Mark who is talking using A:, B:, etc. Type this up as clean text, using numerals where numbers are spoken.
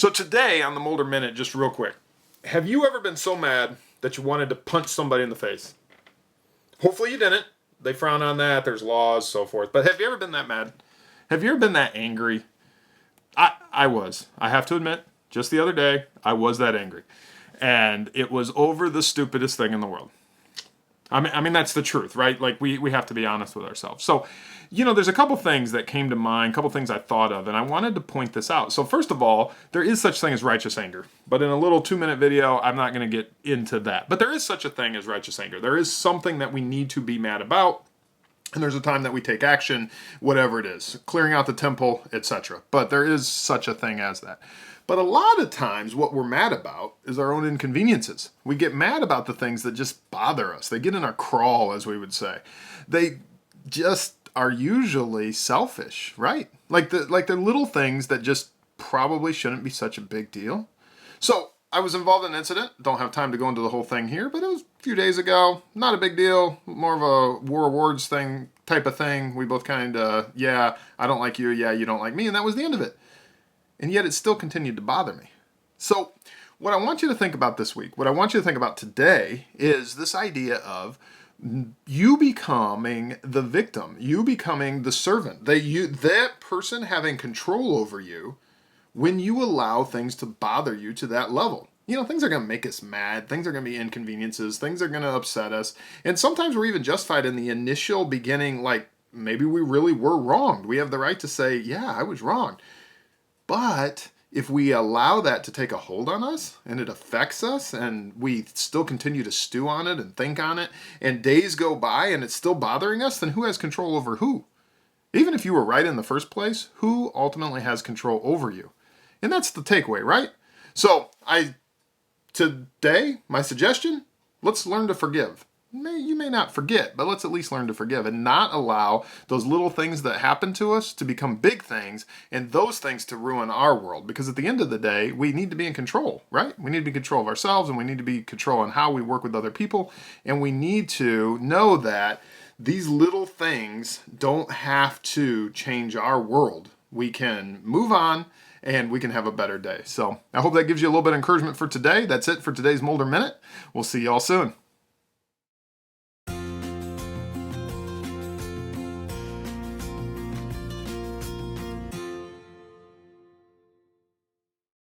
A: So today on the Mulder Minute, just real quick, have you ever been so mad that you wanted to punch somebody in the face? Hopefully you didn't. They frown on that. There's laws, so forth. But have you ever been that mad? Have you ever been that angry? I was. I have to admit, just the other day, I was that angry. And it was over the stupidest thing in the world. I mean that's the truth, right? Like we have to be honest with ourselves. So, there's a couple things that came to mind, a couple things I thought of, and I wanted to point this out. So first of all, there is such thing as righteous anger. But in a little 2-minute video, I'm not going to get into that. But there is such a thing as righteous anger. There is something that we need to be mad about. And there's a time that we take action, whatever it is, clearing out the temple, etc. But there is such a thing as that. But a lot of times what we're mad about is our own inconveniences. We get mad about the things that just bother us. They get in our crawl, as we would say. They just are usually selfish, right? Like they're little things that just probably shouldn't be such a big deal. So I was involved in an incident. Don't have time to go into the whole thing here, but it was a few days ago. Not a big deal. More of a war awards thing type of thing. We both kind of, yeah, I don't like you. Yeah, you don't like me. And that was the end of it. And yet it still continued to bother me. So what I want you to think about this week, what I want you to think about today is this idea of you becoming the victim, you becoming the servant, that person having control over you when you allow things to bother you to that level. Things are going to make us mad. Things are going to be inconveniences. Things are going to upset us. And sometimes we're even justified in the initial beginning, like maybe we really were wronged. We have the right to say, yeah, I was wrong. But if we allow that to take a hold on us and it affects us and we still continue to stew on it and think on it and days go by and it's still bothering us, then who has control over who? Even if you were right in the first place, who ultimately has control over you? And that's the takeaway, right? So today, my suggestion, let's learn to forgive. You may not forget, but let's at least learn to forgive and not allow those little things that happen to us to become big things and those things to ruin our world. Because at the end of the day, we need to be in control, right? We need to be in control of ourselves and we need to be in control on how we work with other people. And we need to know that these little things don't have to change our world. We can move on and we can have a better day. So I hope that gives you a little bit of encouragement for today. That's it for today's Mulder Minute. We'll see you all soon.